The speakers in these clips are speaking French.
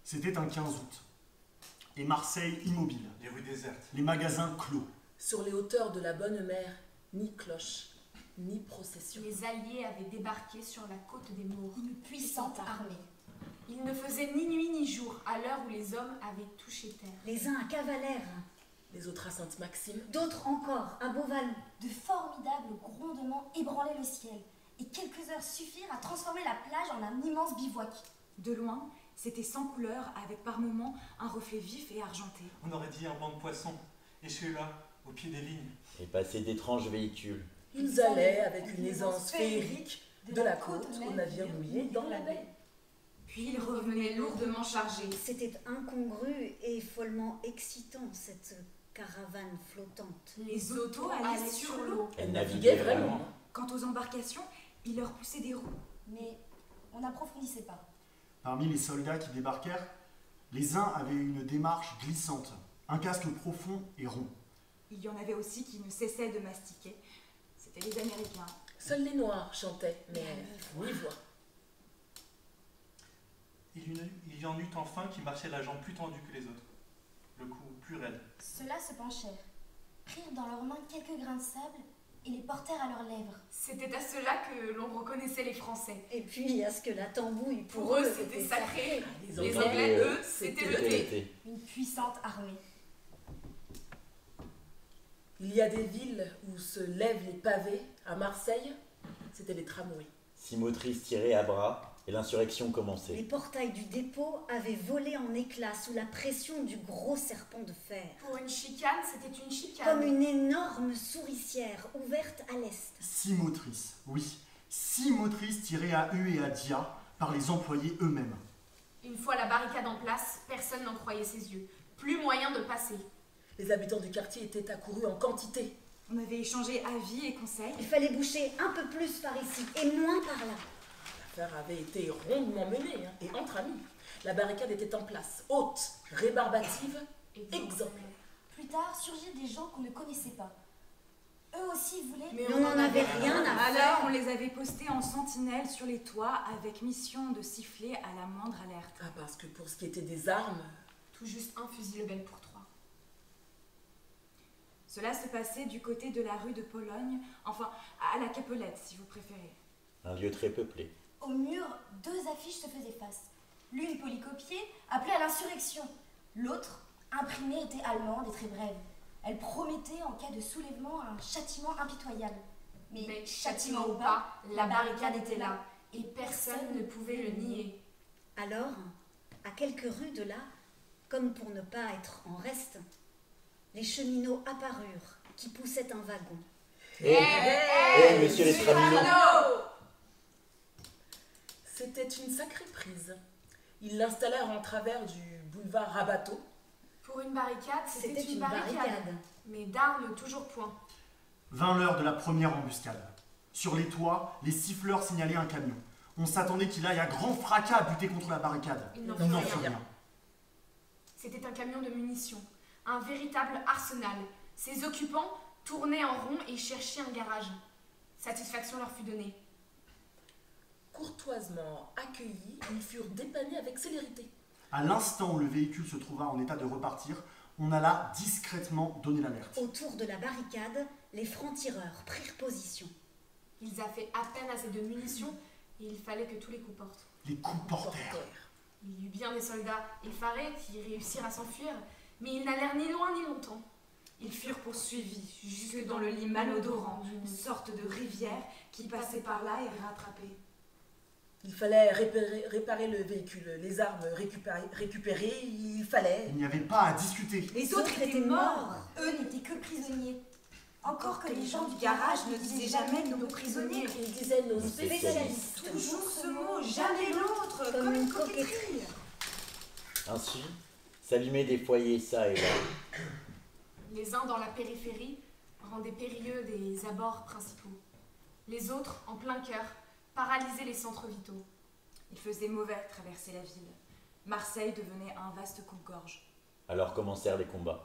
C'était un 15 août. Et Marseille immobile. Les rues désertes. Les magasins clos. Sur les hauteurs de la Bonne Mère, ni cloche, ni procession. Les Alliés avaient débarqué sur la côte des Maures. Une puissante armée. Il ne faisait ni nuit ni jour, à l'heure où les hommes avaient touché terre. Les uns à Cavalère, Les autres à Sainte-Maxime. d'autres encore à Beauvallon. De formidables grondements ébranlaient le ciel, et quelques heures suffirent à transformer la plage en un immense bivouac. De loin, c'était sans couleur, avec par moments un reflet vif et argenté. On aurait dit un banc de poissons. Et celui-là, au pied des vignes. Et passaient d'étranges véhicules. Ils allaient avec une aisance féerique de la côte au navire mouillé dans la baie. Puis ils revenaient lourdement chargés. C'était incongru et follement excitant, cette caravane flottante. Les autos allaient sur l'eau. Elles naviguaient vraiment. Quant aux embarcations, il leur poussait des roues. Mais on n'approfondissait pas. Parmi les soldats qui débarquèrent, les uns avaient une démarche glissante, un casque profond et rond. Il y en avait aussi qui ne cessaient de mastiquer. C'étaient les Américains. Seuls les Noirs chantaient, mais ni voix. Il y en eut enfin qui marchaient la jambe plus tendue que les autres, le cou plus raide. Ceux-là se penchèrent, prirent dans leurs mains quelques grains de sable et les portèrent à leurs lèvres. C'était à cela que l'on reconnaissait les Français. Et puis à ce que la tambouille Pour eux, c'était sacré. Les Les Anglais, eux, c'était le thé. Une puissante armée. Il y a des villes où se lèvent les pavés. À Marseille, c'était les tramways. 6 motrices tiraient à bras et l'insurrection Les commençait. portails du dépôt avaient volé en éclats sous la pression du gros serpent de fer. Pour une chicane, c'était une chicane. Comme une énorme souricière ouverte à l'est. 6 motrices, oui, 6 motrices tirées à eux et à dia par les employés eux-mêmes. Une fois la barricade en place, personne n'en croyait ses yeux. Plus moyen de passer. Les habitants du quartier étaient accourus en quantité. On avait échangé avis et conseils. Il fallait boucher un peu plus par ici et moins par là. L'affaire avait été rondement menée, et entre amis. La barricade était en place, haute, rébarbative, exemplaire. Plus tard surgirent des gens qu'on ne connaissait pas. Eux aussi voulaient... Mais on n'en avait rien à Alors faire. on les avait postés en sentinelle sur les toits avec mission de siffler à la moindre alerte. Ah, parce que pour ce qui était des armes, Tout juste un fusil Lebel pour 3. Cela se passait du côté de la rue de Pologne, enfin à la Capelette si vous préférez. Un lieu très peuplé. Au mur, 2 affiches se faisaient face. L'une polycopiée, appelée à l'insurrection. L'autre, imprimée, était allemande et très brève. Elle promettait, en cas de soulèvement, un châtiment impitoyable. Mais châtiment ou pas, la barricade était là, et personne ne pouvait le nier. Alors, à quelques rues de là, comme pour ne pas être en reste, les cheminots apparurent qui poussaient un wagon. Monsieur l'Estramino! c'était une sacrée prise. Ils l'installèrent en travers du boulevard Rabateau. Pour une barricade, c'était C'était une barricade. Mais d'armes toujours point. Vint l'heure de la première embuscade. Sur les toits, les siffleurs signalaient un camion. On s'attendait qu'il aille à grand fracas buter contre la barricade. Il n'en Il n'en fut fut rien. rien. C'était un camion de munitions, un véritable arsenal. Ses occupants tournaient en rond et cherchaient un garage. Satisfaction leur fut donnée. Courtoisement accueillis, ils furent dépannés avec célérité. À l'instant où le véhicule se trouva en état de repartir, on alla discrètement donner l'alerte. Autour de la barricade, les francs-tireurs prirent position. Ils avaient à peine assez de munitions et il fallait que tous les coups portent. Les coups portèrent. Portèrent. Il y eut bien des soldats effarés qui réussirent à s'enfuir, mais ils n'allèrent ni loin ni longtemps. Ils furent poursuivis jusque dans le lit malodorant d'une sorte de rivière qui passait par là et rattrapés. Il fallait réparer le véhicule, les armes récupérées, il fallait... Il n'y avait pas à discuter. Les autres étaient morts. Eux n'étaient que prisonniers. Encore que les gens du garage ne disaient jamais nos prisonniers. Ils disaient nos Spécialistes. spécialistes. Toujours ce mot, jamais l'autre, Comme comme une une coquetterie. Ainsi, s'allumaient des foyers çà et là. Les uns dans la périphérie rendaient périlleux des abords principaux. Les autres, en plein cœur, paralysaient les centres vitaux. Il faisait mauvais de traverser la ville. Marseille devenait un vaste coupe-gorge. Alors commencèrent les combats.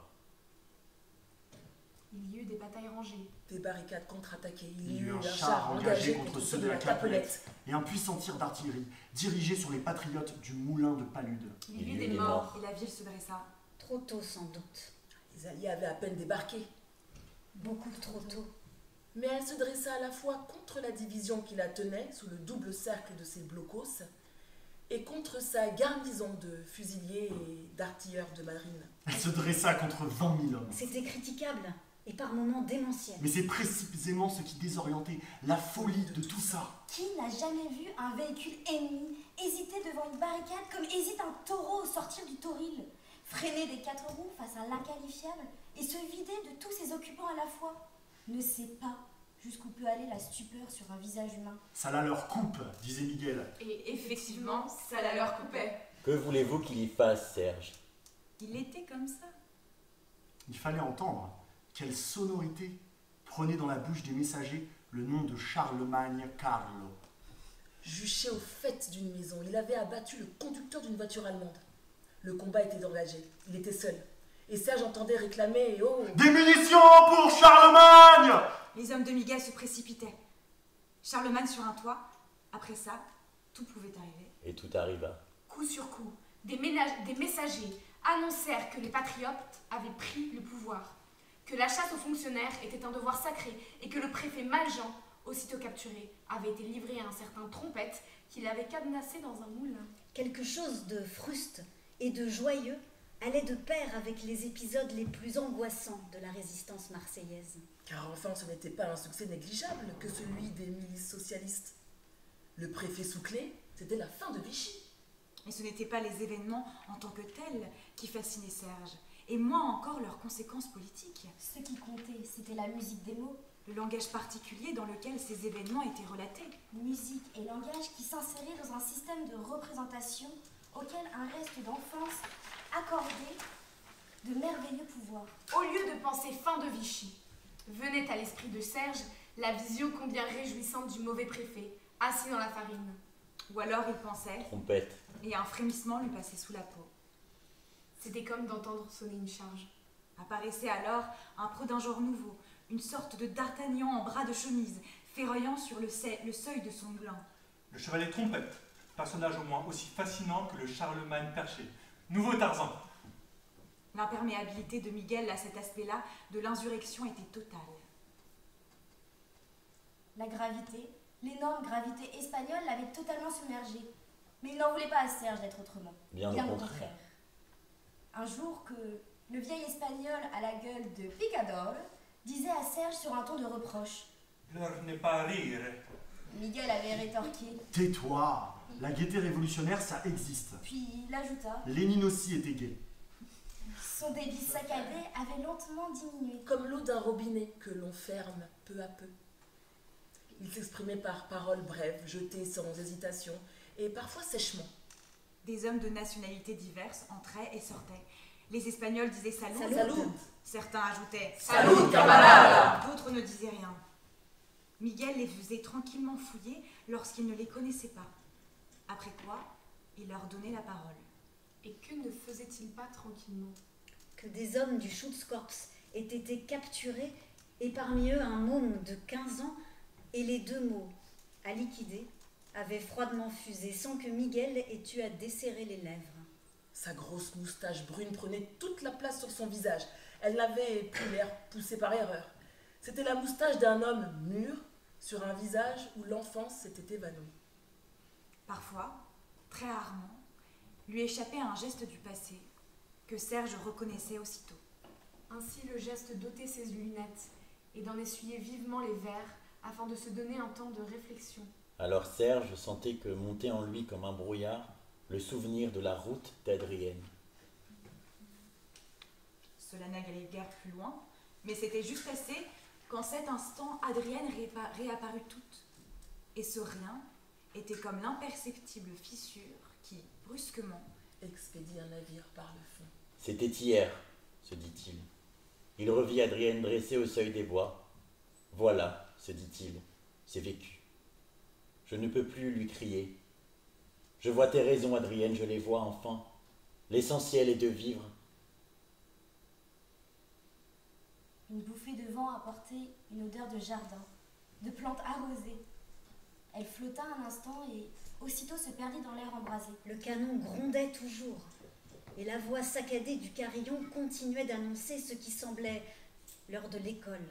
Il y eut des batailles rangées. Des barricades contre-attaquées. Il y eut un char engagé contre ceux de la Capelette et un puissant tir d'artillerie dirigé sur les patriotes du moulin de Palude. Il y eut des morts et la ville se dressa. Trop tôt sans doute. Les Alliés avaient à peine débarqué. Beaucoup trop tôt. Mais elle se dressa à la fois contre la division qui la tenait sous le double cercle de ses blocos et contre sa garnison de fusiliers et d'artilleurs de marine. Elle se dressa contre 20 000 hommes. C'était critiquable et par moments démentiel. Mais c'est précisément ce qui désorientait, la folie de tout ça. Qui n'a jamais vu un véhicule ennemi hésiter devant une barricade comme hésite un taureau au sortir du toril, freiner des 4 roues face à l'inqualifiable et se vider de tous ses occupants à la fois? Ne sait pas jusqu'où peut aller la stupeur sur un visage humain. Ça la leur coupe, disait Miguel. Et effectivement, ça la leur coupait. Que voulez-vous qu'il y fasse, Serge? Il était comme ça. Il fallait entendre. Quelle sonorité prenait dans la bouche des messagers le nom de Charlemagne Carlo. Juché au fait d'une maison, il avait abattu le conducteur d'une voiture allemande. Le combat était engagé, il était seul. Et Serge entendait réclamer « Oh !» Des munitions pour Charlemagne! Les hommes de Miguel se précipitaient. Charlemagne sur un toit. Après ça, tout pouvait arriver. Et tout arriva. Coup sur coup, des messagers annoncèrent que les patriotes avaient pris le pouvoir, que la chasse aux fonctionnaires était un devoir sacré et que le préfet Maljean, aussitôt capturé, avait été livré à un certain Trompette qui l'avait cadenassé dans un moulin. Quelque chose de fruste et de joyeux allait de pair avec les épisodes les plus angoissants de la résistance marseillaise. Car enfin, ce n'était pas un succès négligeable que celui des milices socialistes. Le préfet Souclé, c'était la fin de Vichy. Et ce n'étaient pas les événements en tant que tels qui fascinaient Serge, et moins encore leurs conséquences politiques. Ce qui comptait, c'était la musique des mots. Le langage particulier dans lequel ces événements étaient relatés. Musique et langage qui s'inséraient dans un système de représentation auquel un reste d'enfance accordait de merveilleux pouvoirs. Au lieu de penser fin de Vichy, venait à l'esprit de Serge la vision combien réjouissante du mauvais préfet, assis dans la farine. Ou alors il pensait, Trompette. et un frémissement lui passait sous la peau. C'était comme d'entendre sonner une charge. Apparaissait alors un pro d'un genre nouveau, une sorte de d'Artagnan en bras de chemise, ferroyant sur le seuil de son moulin. Le chevalier Trompette, personnage au moins aussi fascinant que le Charlemagne perché. Nouveau Tarzan. L'imperméabilité de Miguel à cet aspect-là de l'insurrection était totale. La gravité, l'énorme gravité espagnole l'avait totalement submergé. Mais il n'en voulait pas à Serge d'être autrement. Bien au contraire. Un jour que le vieil espagnol à la gueule de picador disait à Serge sur un ton de reproche. L'heure n'est pas à rire. Miguel avait rétorqué, Tais-toi! La gaieté révolutionnaire, ça existe. puis il ajouta. Lénine aussi était gai. Son débit saccadé avait lentement diminué. Comme l'eau d'un robinet que l'on ferme peu à peu. Il s'exprimait par paroles brèves, jetées sans hésitation, et parfois sèchement. Des hommes de nationalités diverses entraient et sortaient. Les Espagnols disaient salut. Salut. Certains ajoutaient Salut, camarade. D'autres ne disaient rien. Miguel les faisait tranquillement fouiller lorsqu'ils ne les connaissaient pas. Après quoi, il leur donnait la parole. Et que ne faisait-il pas tranquillement? Que des hommes du Schutzkorps aient été capturés et parmi eux un môme de 15 ans et les 2 mots « à liquider » avaient froidement fusé sans que Miguel ait eu à desserrer les lèvres. Sa grosse moustache brune prenait toute la place sur son visage. Elle n'avait plus l'air poussé par erreur. C'était la moustache d'un homme mûr sur un visage où l'enfance s'était évanouie. Parfois, très rarement, lui échappait un geste du passé que Serge reconnaissait aussitôt. Ainsi le geste d'ôter ses lunettes et d'en essuyer vivement les verres afin de se donner un temps de réflexion. Alors Serge sentait que montait en lui comme un brouillard le souvenir de la route d'Adrienne. Cela n'allait guère plus loin, mais c'était juste assez qu'en cet instant, Adrienne réapparut toute. Et ce rien était comme l'imperceptible fissure qui, brusquement, Expédie un navire par le fond. C'était hier, se dit-il. Il revit Adrienne dressée au seuil des bois. Voilà, se dit-il, c'est vécu. Je ne peux plus lui crier. Je vois tes raisons, Adrienne, je les vois enfin. L'essentiel est de vivre. Une bouffée de vent apportait une odeur de jardin, de plantes arrosées. Elle flotta un instant et aussitôt se perdit dans l'air embrasé. Le canon grondait toujours, et la voix saccadée du carillon continuait d'annoncer ce qui semblait l'heure de l'école,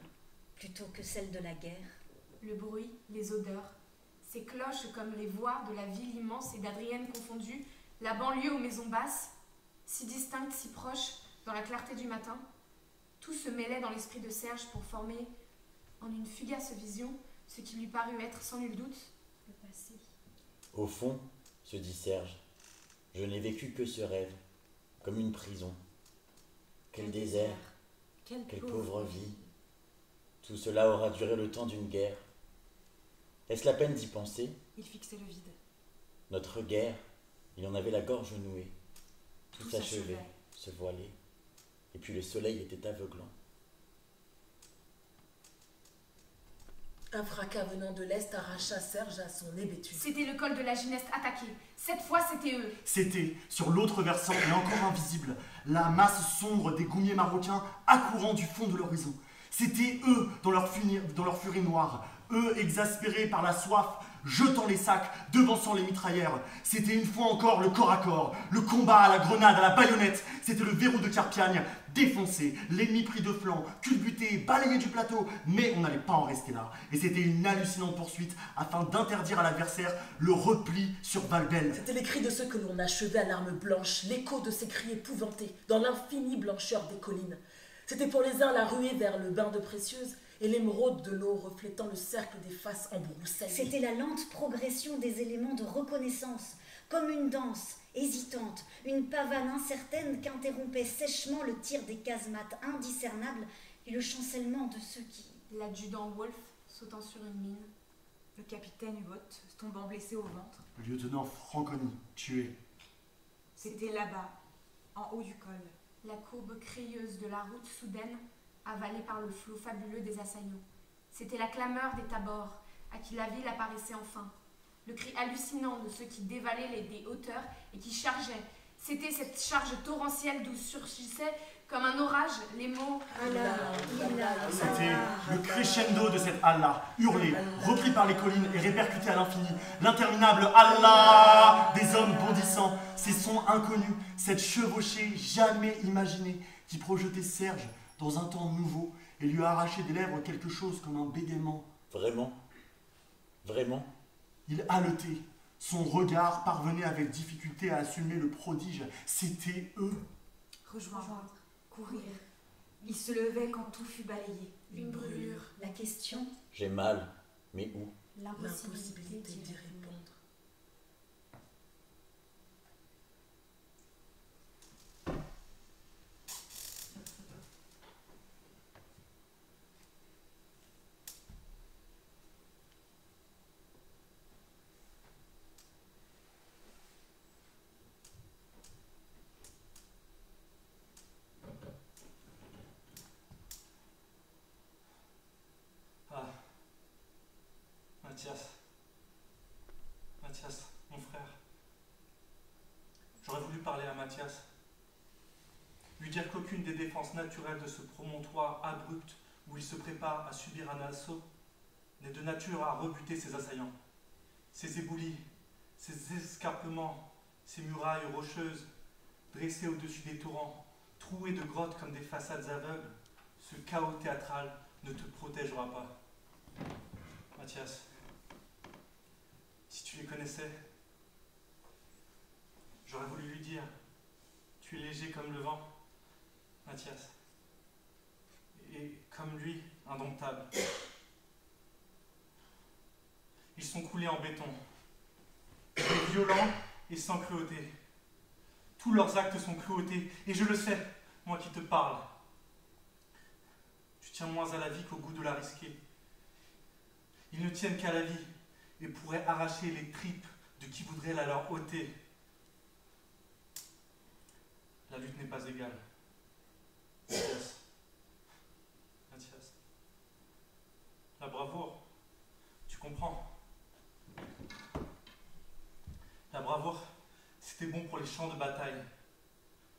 plutôt que celle de la guerre. Le bruit, les odeurs, ces cloches comme les voix de la ville immense et d'Adrienne confondue, la banlieue aux maisons basses, si distinctes, si proches, dans la clarté du matin, tout se mêlait dans l'esprit de Serge pour former, en une fugace vision, ce qui lui parut être sans nul doute le passé. Au fond, se dit Serge, je n'ai vécu que ce rêve, comme une prison. Quel désert, quelle pauvre vie. Tout cela aura duré le temps d'une guerre. Est-ce la peine d'y penser? Il fixait le vide. Notre guerre, il en avait la gorge nouée. Tout s'achevait, se voilait, et puis le soleil était aveuglant. Un fracas venant de l'est arracha Serge à son hébétude. C'était le col de la Gineste attaqué. Cette fois, c'était eux. C'était, sur l'autre versant et encore invisible, la masse sombre des goumiers marocains accourant du fond de l'horizon. C'était eux dans leur furie noire, eux exaspérés par la soif, jetant les sacs, devançant les mitrailleurs. C'était une fois encore le corps à corps, le combat à la grenade, à la baïonnette. C'était le verrou de Carpiagne, défoncé, l'ennemi pris de flanc, culbuté, balayé du plateau. Mais on n'allait pas en rester là. Et c'était une hallucinante poursuite afin d'interdire à l'adversaire le repli sur Valbel. C'était les cris de ceux que l'on achevait à l'arme blanche, l'écho de ces cris épouvantés dans l'infinie blancheur des collines. C'était pour les uns la ruée vers le bain de précieuse et l'émeraude de l'eau reflétant le cercle des faces embroussaillées. C'était la lente progression des éléments de reconnaissance, comme une danse hésitante, une pavane incertaine qu'interrompait sèchement le tir des casemates indiscernables et le chancellement de ceux qui... L'adjudant Wolf sautant sur une mine. Le capitaine Huot tombant blessé au ventre. Le lieutenant Franconi, tué. C'était là-bas, en haut du col. La courbe crayeuse de la route soudaine, avalée par le flot fabuleux des assaillants. C'était la clameur des tabors, à qui la ville apparaissait enfin. Le cri hallucinant de ceux qui dévalaient des hauteurs et qui chargeaient. C'était cette charge torrentielle d'où surgissaient, comme un orage, les mots Allah, C'était le crescendo de cette Allah, hurlé, repris par les collines et répercuté à l'infini. L'interminable Allah des hommes bondissants, ces sons inconnus, cette chevauchée jamais imaginée qui projetait Serge dans un temps nouveau et lui arrachait des lèvres quelque chose comme un bégaiement. Vraiment? Vraiment? Il haletait. Son regard parvenait avec difficulté à assumer le prodige. C'était eux. Rejoindre, courir. Il se levait quand tout fut balayé. une brûlure. La question, J'ai mal, mais où? L'impossibilité d'y répondre. Ah. Mathias, mon frère. J'aurais voulu parler à Mathias. Lui dire qu'aucune des défenses naturelles de ce promontoire abrupt où il se prépare à subir un assaut n'est de nature à rebuter ses assaillants. Ces éboulis, ces escarpements, ces murailles rocheuses, dressées au-dessus des torrents, trouées de grottes comme des façades aveugles, ce chaos théâtral ne te protégera pas. Mathias, si tu les connaissais, j'aurais voulu lui dire, tu es léger comme le vent, Mathias, et comme lui, indomptable. Ils sont coulés en béton, violents et sans cruauté. Tous leurs actes sont cruautés, et je le sais, moi qui te parle. Tu tiens moins à la vie qu'au goût de la risquer. Ils ne tiennent qu'à la vie et pourraient arracher les tripes de qui voudrait la leur ôter. La lutte n'est pas égale. Mathias. La bravoure, tu comprends. La bravoure, c'était bon pour les champs de bataille.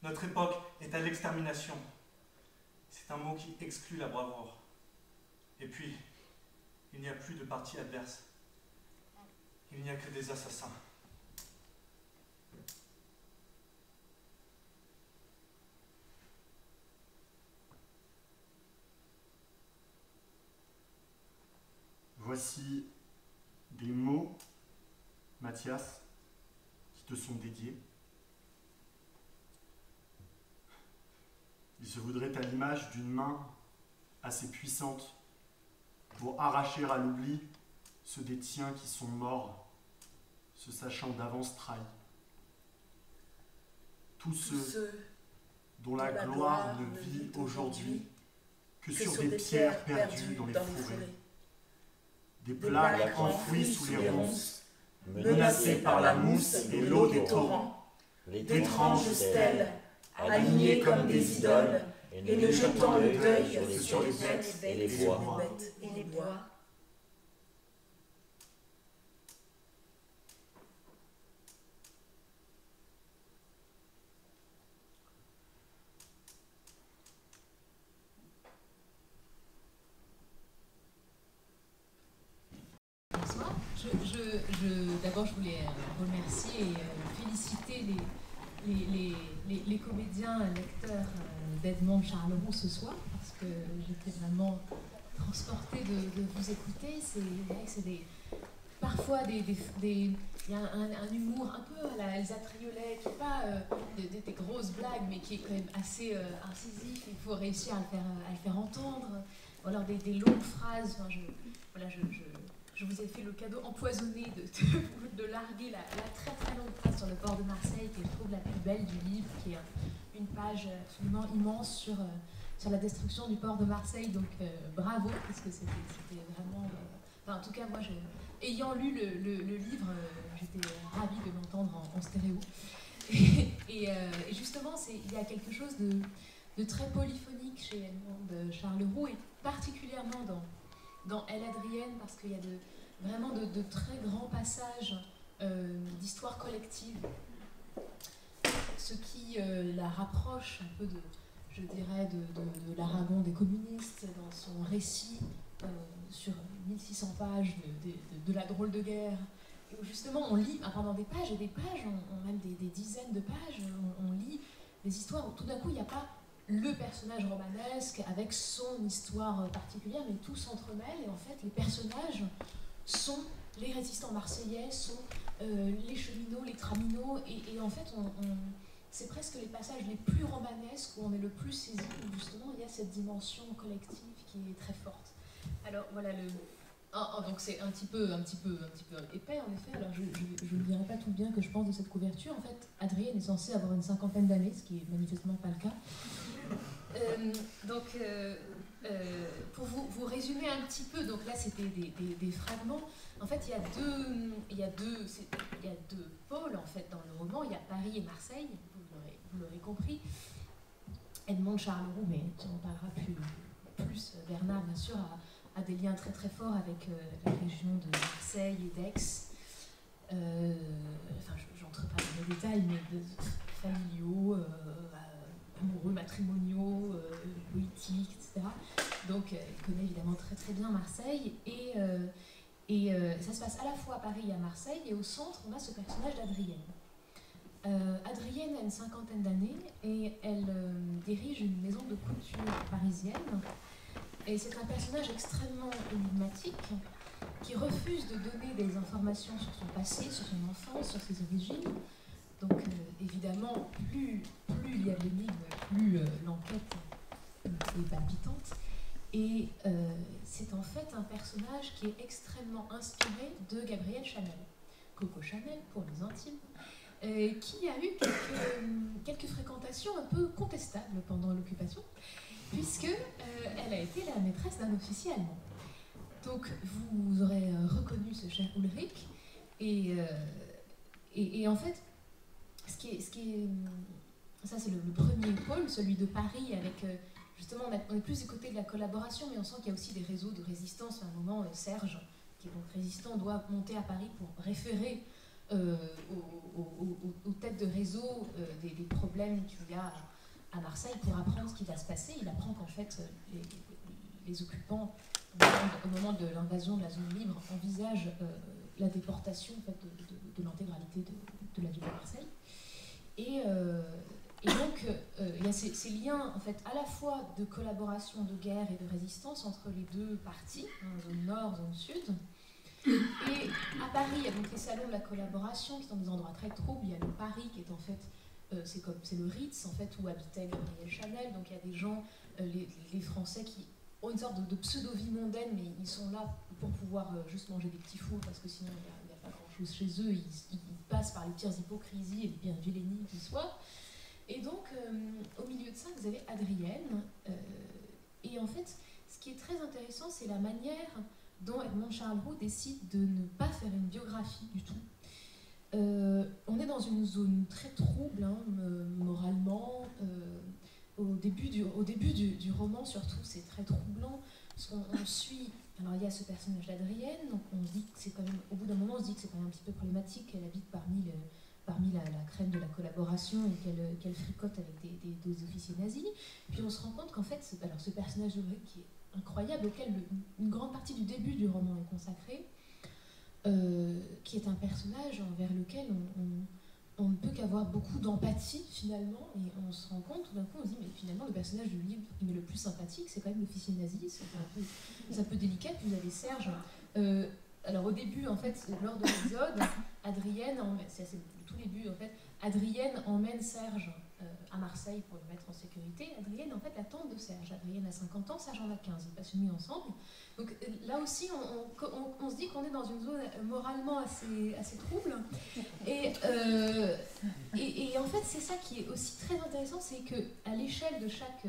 Notre époque est à l'extermination. C'est C'est un mot qui exclut la bravoure. Et puis, il n'y a plus de parti adverse. Il n'y a que des assassins. Voici des mots, Mathias, qui te sont dédiés. Ils se voudraient à l'image d'une main assez puissante pour arracher à l'oubli ceux des tiens qui sont morts, se sachant d'avance trahis. Tous ceux dont la gloire ne vit aujourd'hui que sur des pierres perdues dans les forêts. Des plaques enfouies sous les ronces, menacées par la mousse et l'eau des torrents, d'étranges stèles, alignées comme des idoles, et ne jetant le deuil sur les bêtes et les bois. Bonsoir. D'abord, je voulais remercier et féliciter les comédiens, lecteurs d'Edmond Charleroux ce soir, parce que j'étais vraiment transportée de vous écouter. Parfois, il y a un humour un peu à la Elsa Triolet, qui n'est pas des grosses blagues, mais qui est quand même assez incisif. Il faut réussir à le faire entendre. Ou alors des longues phrases. Enfin, je vous ai fait le cadeau empoisonné de larguer la très très longue phrase sur le port de Marseille, qui est, je trouve, la plus belle du livre, qui est une page absolument immense sur la destruction du port de Marseille. Donc bravo, parce que c'était vraiment... en tout cas, moi, ayant lu le livre, j'étais ravie de l'entendre en stéréo. Et justement, il y a quelque chose de très polyphonique chez Edmond Charleroux, et particulièrement dans Elle Adrienne, parce qu'il y a vraiment de très grands passages d'histoire collective, ce qui la rapproche un peu je dirais, de l'Aragon des communistes, dans son récit sur 1600 pages de la drôle de guerre, où justement on lit pendant des pages et des pages, même des dizaines de pages, on lit des histoires où tout d'un coup il n'y a pas le personnage romanesque avec son histoire particulière, mais tout s'entremêle, et en fait les personnages sont les résistants marseillais, sont les cheminots, les traminots, et en fait c'est presque les passages les plus romanesques où on est le plus saisi, où justement il y a cette dimension collective qui est très forte. Alors voilà, donc c'est un petit peu épais en effet. Alors je ne dirai pas tout bien que je pense de cette couverture. En fait, Adrienne est censée avoir une 50aine d'années, ce qui est manifestement pas le cas. Pour vous résumer un petit peu, donc là c'était des fragments. En fait, il y a deux pôles en fait dans le roman. Il y a Paris et Marseille, vous l'aurez compris. Edmond Charleroux, mais on en parlera plus. Bernard, bien sûr, a des liens très très forts avec la région de Marseille et d'Aix. J'entre pas dans les détails, mais familiaux, amoureux, matrimoniaux, politiques, etc. Donc, il connaît évidemment très très bien Marseille, et ça se passe à la fois à Paris et à Marseille, et au centre, on a ce personnage d'Adrienne. Adrienne a une 50aine d'années, et elle dirige une maison de couture parisienne, et c'est un personnage extrêmement énigmatique, qui refuse de donner des informations sur son passé, sur son enfance, sur ses origines. Donc évidemment, plus il y a de l'énigme, plus l'enquête est palpitante. Et c'est en fait un personnage qui est extrêmement inspiré de Gabrielle Chanel, Coco Chanel pour les intimes, qui a eu quelques fréquentations un peu contestables pendant l'occupation, puisque elle a été la maîtresse d'un officier allemand. Donc vous aurez reconnu ce cher Ulrich, et en fait, ça c'est le premier pôle, celui de Paris, avec justement on est plus du côté de la collaboration, mais on sent qu'il y a aussi des réseaux de résistance. À un moment, Serge, qui est donc résistant, doit monter à Paris pour référer aux têtes de réseau des problèmes qu'il y a à Marseille pour apprendre ce qui va se passer. Il apprend qu'en fait, les occupants, au moment de l'invasion de la zone libre, envisagent la déportation en fait, de l'intégralité de la ville de Marseille. Et donc, il y a ces liens, en fait, à la fois de collaboration, de guerre et de résistance entre les deux parties, zone nord, zone sud. Et à Paris, il y a donc les salons de la collaboration qui sont des endroits très troubles. Il y a le Paris qui est en fait, c'est le Ritz en fait où habitait Gabriel Chanel. Donc il y a des gens, les Français qui ont une sorte de pseudo-vie mondaine, mais ils sont là pour pouvoir juste manger des petits fours parce que sinon il n'y a pas grand-chose chez eux. Ils passent par les pires hypocrisies et les pires vilainies qui soient. Et donc au milieu de ça, vous avez Adrienne. Et en fait, ce qui est très intéressant, c'est la manière dont Edmond Charles-Roux décide de ne pas faire une biographie du tout. On est dans une zone très trouble, hein, moralement. Au début du roman, surtout, c'est très troublant, parce qu'on suit... Alors, il y a ce personnage d'Adrienne, donc on se dit que c'est quand même... Au bout d'un moment, on se dit que c'est quand même un petit peu problématique, qu'elle habite parmi la crème de la collaboration et qu'elle fricote avec des officiers nazis. Puis on se rend compte qu'en fait, ce personnage de qui est incroyable, auquel une grande partie du début du roman est consacrée, qui est un personnage envers lequel on ne peut qu'avoir beaucoup d'empathie finalement, et on se rend compte, tout d'un coup on se dit mais finalement le personnage du livre qui est le plus sympathique c'est quand même l'officier nazi, c'est un peu délicat. Puis vous avez Serge, alors au début en fait lors de l'épisode, Adrienne, c'est le tout début en fait, Adrienne emmène Serge à Marseille pour le mettre en sécurité. Adrienne en fait la tante de Serge. Adrienne a 50 ans, Serge en a 15, ils passent une nuit ensemble. Donc là aussi on se dit qu'on est dans une zone moralement assez trouble. Et en fait c'est ça qui est aussi très intéressant, c'est qu'à l'échelle de chaque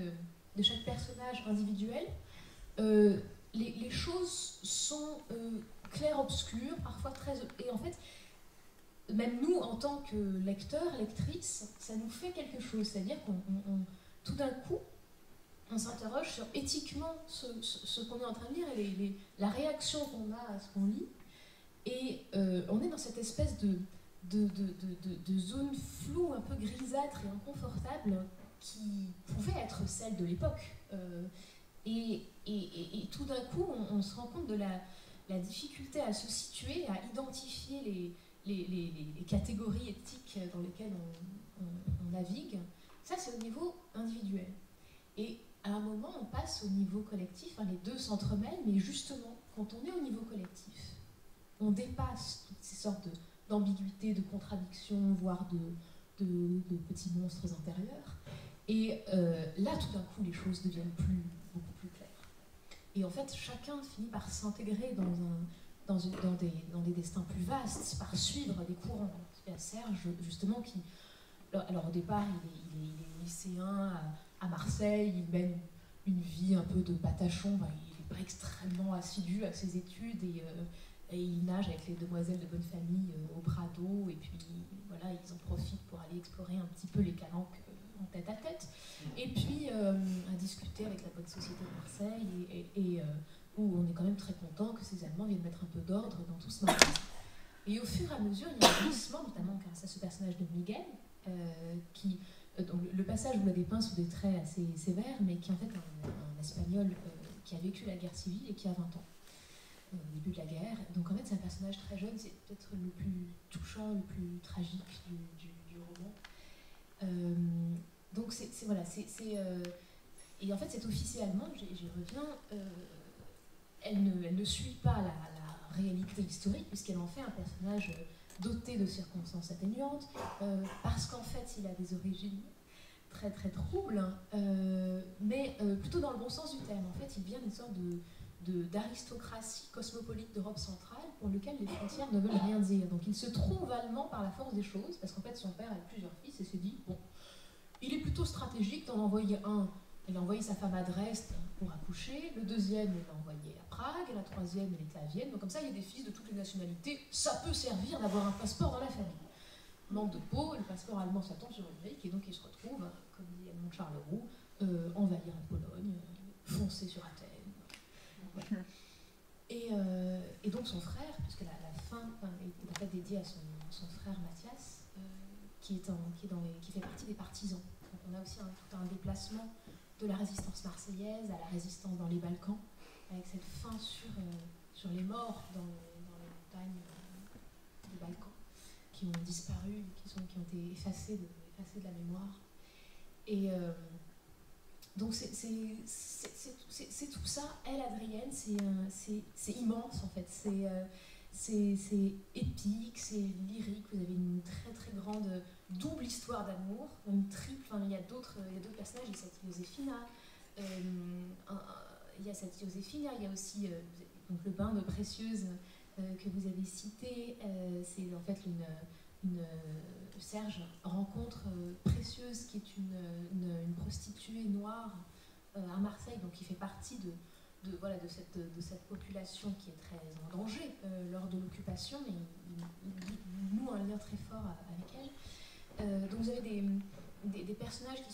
personnage individuel, les choses sont clair-obscur, parfois très... Et en fait, même nous, en tant que lecteurs, lectrices, ça nous fait quelque chose. C'est-à-dire qu'on, tout d'un coup, on s'interroge sur éthiquement ce qu'on est en train de lire et la réaction qu'on a à ce qu'on lit. Et on est dans cette espèce de zone floue, un peu grisâtre et inconfortable, qui pouvait être celle de l'époque. Et tout d'un coup, on se rend compte de la difficulté à se situer, à identifier les catégories éthiques dans lesquelles on navigue. Ça, c'est au niveau individuel. Et à un moment, on passe au niveau collectif, les deux s'entremêlent, mais justement, quand on est au niveau collectif, on dépasse toutes ces sortes d'ambiguïtés, de contradictions, voire de petits monstres intérieurs. Et là, tout d'un coup, les choses deviennent beaucoup plus claires. Et en fait, chacun finit par s'intégrer dans des destins plus vastes, par suivre des courants. Il y a Serge, justement, qui... Alors, au départ, il est lycéen à Marseille, il mène une vie un peu de patachon, il n'est pas extrêmement assidu à ses études, et il nage avec les demoiselles de bonne famille au Prado, et puis voilà, ils en profitent pour aller explorer un petit peu les calanques en tête à tête, et puis à discuter avec la bonne société de Marseille, et où on est quand même très content que ces Allemands viennent mettre un peu d'ordre dans tout ce marasme. Et au fur et à mesure, il y a un glissement, notamment grâce à ce personnage de Miguel, qui... donc le passage vous l'a dépeint sous des traits assez sévères, mais qui est en fait un Espagnol qui a vécu la guerre civile et qui a 20 ans, au début de la guerre. Donc en fait c'est un personnage très jeune, c'est peut-être le plus touchant, le plus tragique du roman. Donc et en fait cette officier allemande, j'y reviens, elle ne suit pas la réalité historique, puisqu'elle en fait un personnage doté de circonstances atténuantes, parce qu'en fait il a des origines très très troubles, mais plutôt dans le bon sens du terme. En fait il vient d'une sorte d'aristocratie cosmopolite d'Europe centrale pour lequel les frontières ne veulent rien dire. Donc il se trouve allemand par la force des choses, parce qu'en fait son père a plusieurs fils et s'est dit, bon, il est plutôt stratégique d'en envoyer un. Elle a envoyé sa femme à Dresde pour accoucher, le deuxième elle l'a envoyé à Prague, et la troisième elle était à Vienne. Donc comme ça il y a des fils de toutes les nationalités, ça peut servir d'avoir un passeport dans la famille. Manque de peau, le passeport allemand ça tombe sur une brique, et donc il se retrouve, comme dit Edmond Charles-Roux, envahir la Pologne, foncer sur Athènes. Voilà. Et donc son frère, puisque la fin est en fait dédiée à son frère Mathias, qui fait partie des partisans Donc on a aussi tout un déplacement de la résistance marseillaise à la résistance dans les Balkans, avec cette fin sur les morts dans les montagnes des Balkans, qui ont disparu, qui ont été effacés de la mémoire. Et donc c'est tout ça. Elle, Adrienne, c'est immense en fait. C'est épique, c'est lyrique. Vous avez une très très grande double histoire d'amour, une triple. Enfin, il y a d'autres personnages. Il y a cette Josefina. Il y a aussi donc le bain de Précieuse que vous avez cité. C'est en fait Serge rencontre Précieuse, qui est une prostituée noire à Marseille, donc qui fait partie de cette population qui est très en danger lors de l'occupation, mais il noue un lien très fort avec elle. Donc vous avez des personnages qui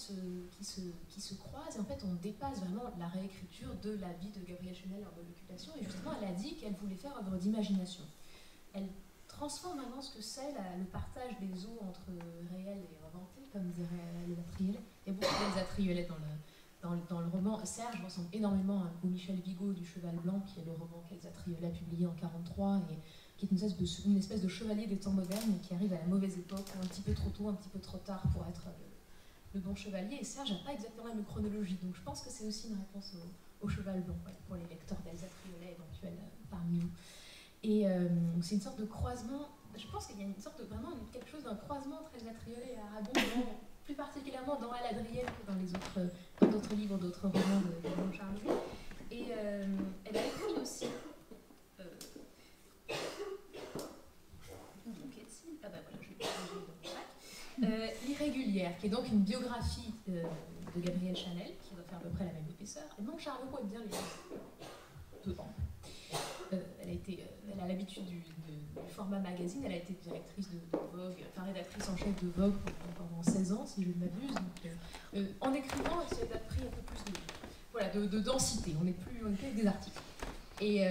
se croisent, et en fait on dépasse vraiment la réécriture de la vie de Gabrielle Chanel lors de l'occupation, et justement elle a dit qu'elle voulait faire œuvre d'imagination. Elle transforme maintenant ce que c'est le partage des eaux entre réel et inventé, comme dirait les Atriolets. Il y a beaucoup des Atriolets dans le roman. Serge ressemble énormément au Michel Vigo du Cheval Blanc, qui est le roman qu'Elsa Triolet a publié en 1943, et qui est une espèce de chevalier des temps modernes, et qui arrive à la mauvaise époque, un petit peu trop tôt, un petit peu trop tard pour être le bon chevalier. Et Serge n'a pas exactement la même chronologie, donc je pense que c'est aussi une réponse au Cheval Blanc, voilà, pour les lecteurs d'Elsa Triolet éventuels parmi nous. Et c'est une sorte de croisement. Je pense qu'il y a une sorte de quelque chose d'un croisement entre Elsa Triolet et Aragon, plus particulièrement dans Elle, Adrienne que dans d'autres livres, d'autres romans de Jean Charles Louis. Et elle a écrit aussi L'Irrégulière, qui est donc une biographie de Gabrielle Chanel, qui doit faire à peu près la même épaisseur. Et donc Charles Leroux aime bien les deux. Elle a l'habitude du format magazine. Elle a été directrice de Vogue, enfin rédactrice en chef de Vogue pendant 16 ans, si je ne m'abuse. Donc, en écrivant, elle s'est pris un peu plus de densité. On n'est plus avec des articles. Et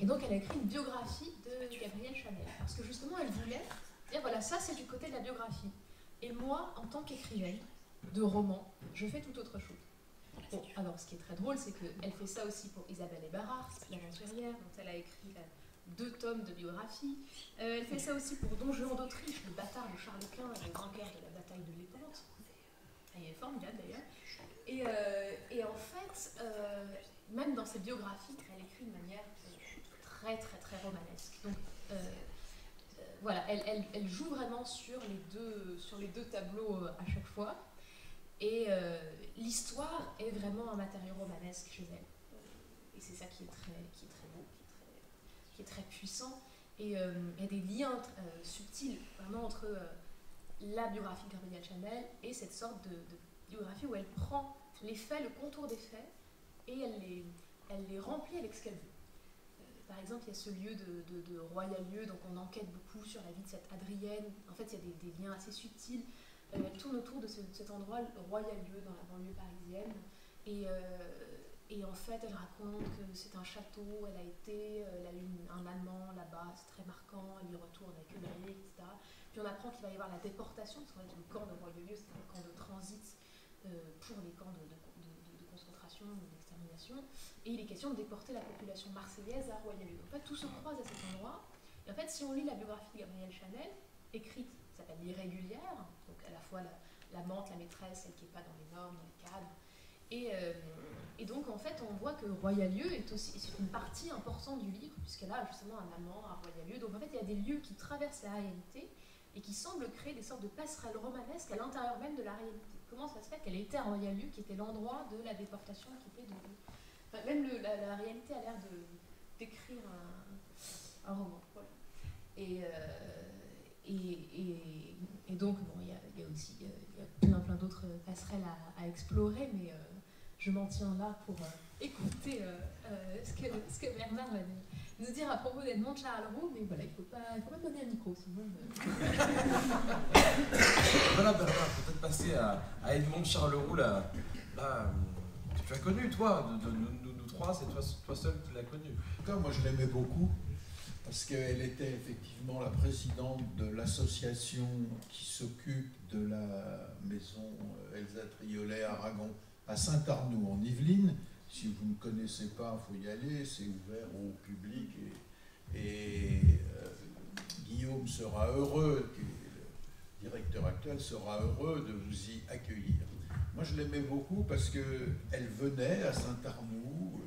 donc, elle a écrit une biographie de Gabrielle Chanel. Parce que justement, elle voulait dire, voilà, ça c'est du côté de la biographie. Et moi, en tant qu'écrivaine de romans, je fais tout autre chose. Bon, alors, ce qui est très drôle, c'est qu'elle fait ça aussi pour Isabelle Ebarard, l'aventurière, dont elle a écrit 2 tomes de biographie. Elle fait ça aussi pour Don Juan d'Autriche, le bâtard de Charles Quint, le grand-père de la bataille de Lépante. Elle est formidable d'ailleurs. Et en fait, même dans ses biographies, elle écrit de manière très très très romanesque. Donc, voilà, elle joue vraiment sur les deux tableaux à chaque fois. Et l'histoire est vraiment un matériau romanesque chez elle. Et c'est ça qui est très beau, qui est très puissant. Et il y a des liens subtils vraiment entre la biographie de Gabrielle Chanel et cette sorte de biographie où elle prend les faits, le contour des faits, et elle les remplit avec ce qu'elle veut. Par exemple, il y a ce lieu de Royal-Lieu, donc on enquête beaucoup sur la vie de cette Adrienne. En fait, il y a des liens assez subtils. Elle tourne autour de cet endroit, Royal-Lieu, dans la banlieue parisienne. Et en fait, elle raconte que c'est un château, elle a eu un Allemand là-bas, c'est très marquant, elle y retourne avec une amie, etc. Puis on apprend qu'il va y avoir la déportation, parce qu'en fait, le camp de Royal-Lieu, c'est un camp de transit pour les camps de concentration ou d'extermination. Et il est question de déporter la population marseillaise à Royal-Lieu. En fait, tout se croise à cet endroit. Et en fait, si on lit la biographie de Gabrielle Chanel, écrite, qui s'appelle L'Irrégulière, donc à la fois l'amante, la maîtresse, celle qui n'est pas dans les normes, dans les cadres. Et donc, en fait, on voit que Royal-Lieu c'est une partie importante du livre, puisqu'elle a justement un amant à Royal-Lieu. Donc, en fait, il y a des lieux qui traversent la réalité et qui semblent créer des sortes de passerelles romanesques à l'intérieur même de la réalité. Comment ça se fait qu'elle était à Royal-Lieu, qui était l'endroit de la déportation, qui était enfin, même la réalité a l'air d'écrire un roman. Voilà. Et donc, bon, il y a aussi plein d'autres passerelles à explorer, mais je m'en tiens là pour écouter ce que Bernard va nous dire à propos d'Edmond Charles-Roux, mais voilà, il ne faut pas me donner un micro, sinon... Voilà, Bernard, peut-être passer à Edmond Charles-Roux, là, tu l'as connu, toi, de nous trois, c'est toi seul qui l'as connu. Moi, je l'aimais beaucoup. parce qu'elle était effectivement la présidente de l'association qui s'occupe de la maison Elsa Triolet à Aragon, à Saint-Arnoux, en Yvelines. Si vous ne connaissez pas, il faut y aller, c'est ouvert au public. Et Guillaume sera heureux, qui est le directeur actuel, sera heureux de vous y accueillir. Moi, je l'aimais beaucoup parce qu'elle venait à Saint-Arnoux,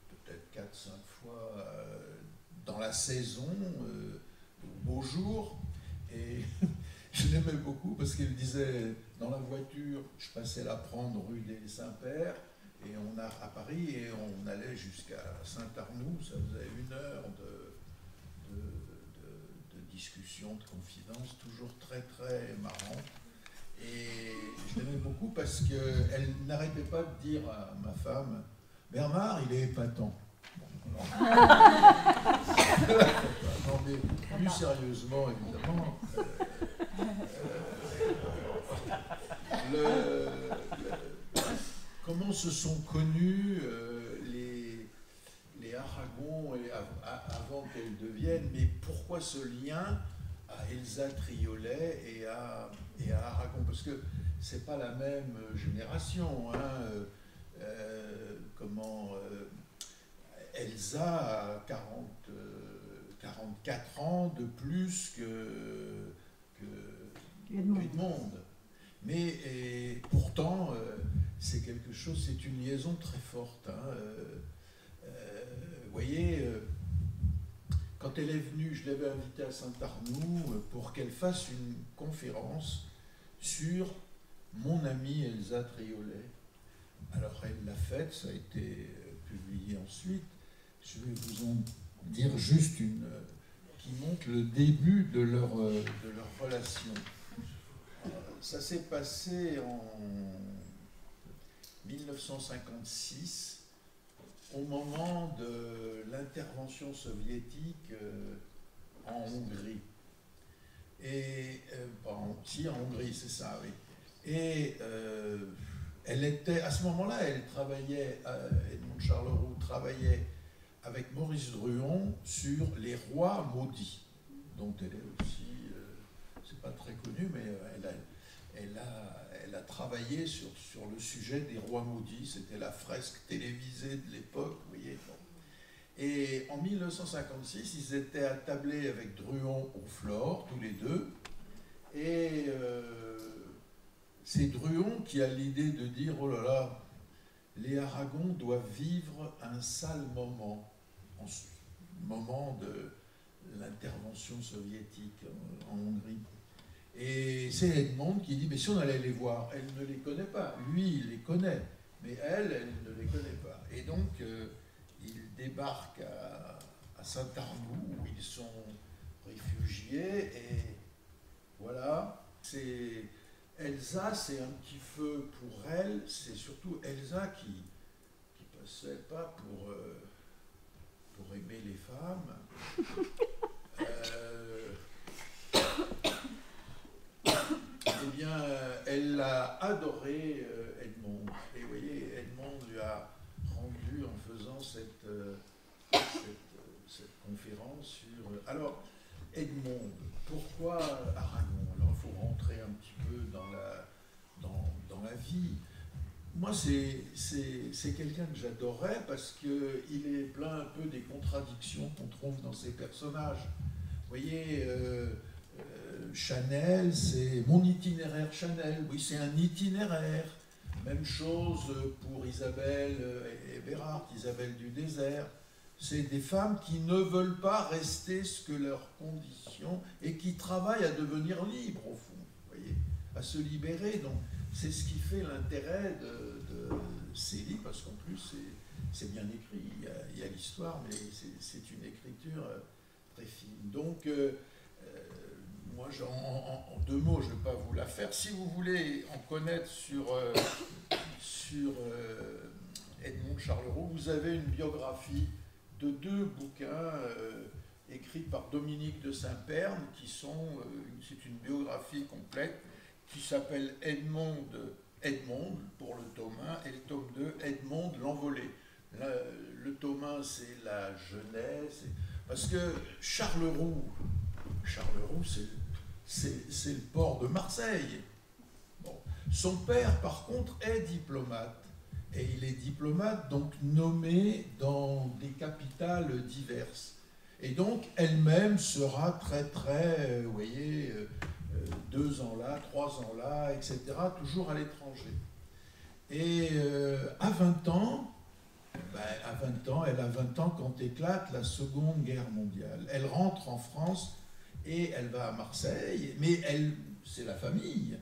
peut-être 4-5 fois dans la saison, au beau jour. Et je l'aimais beaucoup parce qu'elle disait, dans la voiture, je passais la prendre rue des Saints-Pères, et à Paris, et on allait jusqu'à Saint-Arnoux, ça faisait 1 heure de discussion, de confidence, toujours très très marrant. Et je l'aimais beaucoup parce qu'elle n'arrêtait pas de dire à ma femme, Bernard, il est épatant. Bon, non, mais plus sérieusement, évidemment, comment se sont connus les Aragon avant qu'elles deviennent, mais pourquoi ce lien à Elsa Triolet et à Aragon? Parce que c'est pas la même génération. Hein, Elsa a 44 ans de plus que Edmond. Mais pourtant, c'est quelque chose, c'est une liaison très forte. Hein. Vous voyez, quand elle est venue, je l'avais invitée à Saint-Arnoux pour qu'elle fasse une conférence sur mon amie Elsa Triolet. Alors elle l'a faite, ça a été publié ensuite. Je vais vous en dire juste une qui montre le début de leur relation. Ça s'est passé en 1956, au moment de l'intervention soviétique en Hongrie. Et, en Hongrie, c'est ça, oui. Et elle était, à ce moment-là, elle travaillait, Edmond Charleroux travaillait avec Maurice Druon sur Les Rois maudits, dont elle est aussi, c'est pas très connu, mais elle a travaillé sur le sujet des Rois maudits. C'était la fresque télévisée de l'époque, vous voyez. Et en 1956, ils étaient attablés avec Druon au Flore, tous les deux. Et c'est Druon qui a l'idée de dire, oh là là, les Aragon doivent vivre un sale moment, en ce moment de l'intervention soviétique en Hongrie. Et c'est Edmond qui dit, mais si on allait les voir, elle ne les connaît pas. Lui, il les connaît, mais elle ne les connaît pas. Et donc, ils débarquent à Saint-Arnoux, où ils sont réfugiés, et voilà. Elsa, c'est un petit feu pour elle, c'est surtout Elsa qui passait pas pour aimer les femmes. Eh bien, elle a adoré Edmond. Et vous voyez, Edmond lui a rendu, en faisant cette conférence sur... Alors, Edmond, pourquoi Aragon? Alors, il faut rentrer un petit peu dans la vie. Moi, c'est quelqu'un que j'adorais parce qu'il est plein un peu des contradictions qu'on trouve dans ses personnages. Vous voyez... Chanel, c'est mon itinéraire Chanel, oui, c'est un itinéraire. Même chose pour Isabelle et Bérard, Isabelle du désert. C'est des femmes qui ne veulent pas rester ce que leurs conditions et qui travaillent à devenir libres, au fond, vous voyez, à se libérer. Donc, c'est ce qui fait l'intérêt de ces livres, parce qu'en plus, c'est bien écrit. Il y a l'histoire, mais c'est une écriture très fine. Donc, moi, en 2 mots, je ne vais pas vous la faire. Si vous voulez en connaître sur Edmond Charleroux, vous avez une biographie de 2 bouquins écrits par Dominique de Saint-Perne, c'est une biographie complète qui s'appelle Edmond pour le tome 1 et le tome 2, Edmond l'envolé. Le tome 1, c'est la jeunesse. Parce que Charleroux, c'est le port de Marseille. Bon. Son père, par contre, est diplomate. Et il est diplomate, donc nommé dans des capitales diverses. Et donc, elle-même sera très, vous voyez, 2 ans là, 3 ans là, etc., toujours à l'étranger. Et à 20 ans, elle a 20 ans quand éclate la Seconde Guerre mondiale. Elle rentre en France et elle va à Marseille, mais c'est la famille.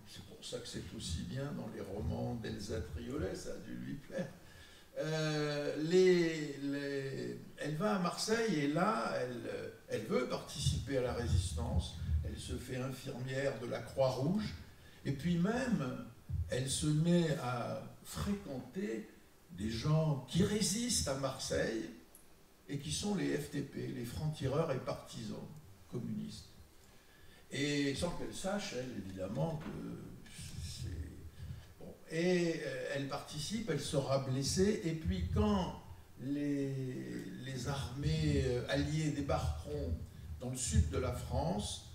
C'est pour ça que c'est aussi bien dans les romans d'Elsa Triolet, ça a dû lui plaire. Elle va à Marseille et là, elle veut participer à la résistance. Elle se fait infirmière de la Croix-Rouge. Et puis même, elle se met à fréquenter des gens qui résistent à Marseille et qui sont les FTP, les francs-tireurs et partisans communistes. Et sans qu'elle sache, elle, évidemment, que c'est... Bon. Et elle participe, elle sera blessée, et puis quand les armées alliées débarqueront dans le sud de la France,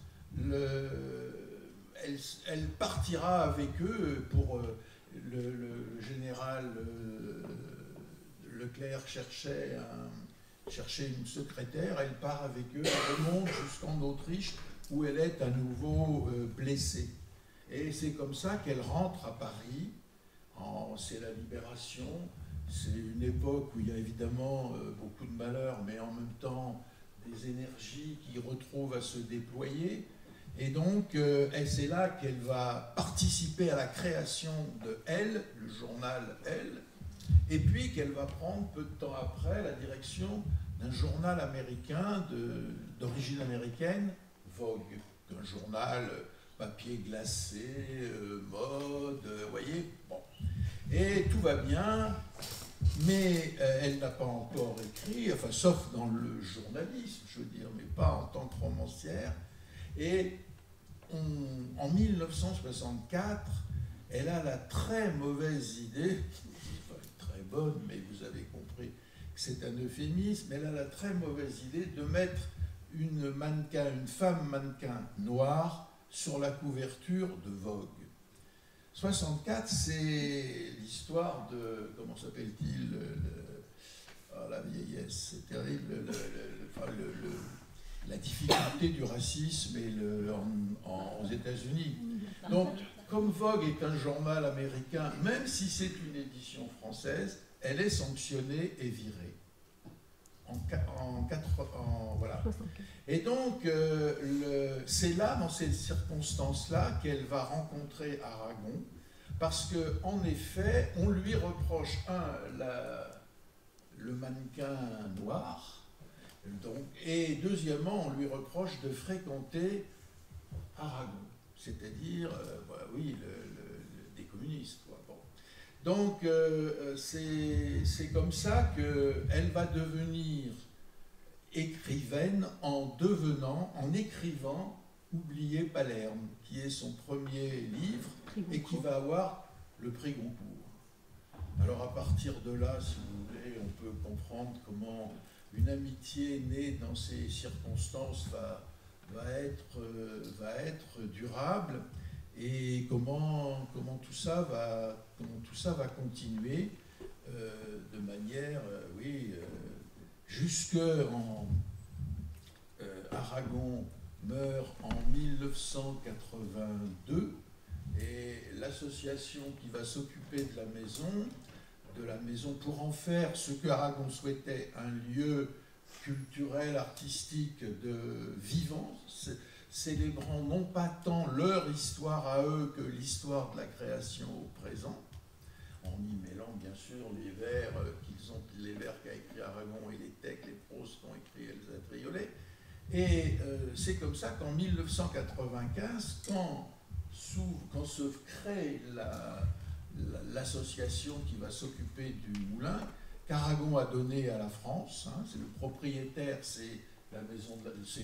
elle partira avec eux pour... le général Leclerc cherchait une secrétaire, elle part avec eux, elle remonte jusqu'en Autriche où elle est à nouveau blessée. Et c'est comme ça qu'elle rentre à Paris. C'est la libération, c'est une époque où il y a évidemment beaucoup de malheurs, mais en même temps des énergies qui retrouvent à se déployer. Et donc, c'est là qu'elle va participer à la création de Elle, le journal Elle, et puis qu'elle va prendre peu de temps après la direction d'un journal américain d'origine américaine, Vogue, un journal papier glacé, mode, vous voyez, bon. Et tout va bien, mais elle n'a pas encore écrit, enfin, sauf dans le journalisme, je veux dire, mais pas en tant que romancière. Et en 1964, elle a la très mauvaise idée, très bonne, mais vous avez compris que c'est un euphémisme, elle a la très mauvaise idée de mettre une femme mannequin noire sur la couverture de Vogue. 64, c'est l'histoire de, comment s'appelle-t-il, la vieillesse, c'est terrible, la difficulté du racisme aux États-Unis. Donc, comme Vogue est un journal américain, même si c'est une édition française, elle est sanctionnée et virée. Voilà. Et donc, c'est là, dans ces circonstances-là, qu'elle va rencontrer Aragon, parce qu'en effet, on lui reproche, le mannequin noir, donc, et deuxièmement, on lui reproche de fréquenter Aragon, c'est-à-dire, des communistes, quoi. Bon. Donc, c'est comme ça qu'elle va devenir écrivaine en écrivant Oublier Palerme, qui est son premier livre et qui va avoir le prix Goncourt. Alors, à partir de là, si vous voulez, on peut comprendre comment une amitié née dans ces circonstances va être durable, et comment tout ça va continuer de manière, jusque Aragon meurt en 1982, et l'association qui va s'occuper de la maison pour en faire ce que Aragon souhaitait, un lieu culturel, artistique de vivant, célébrant non pas tant leur histoire à eux que l'histoire de la création au présent, en y mêlant bien sûr les vers qu'a écrit Aragon et les textes, les proses qu'ont écrit Elsa Triolet. Et c'est comme ça qu'en 1995, quand se crée l'association qui va s'occuper du moulin, qu'Aragon a donné à la France, c'est le propriétaire, c'est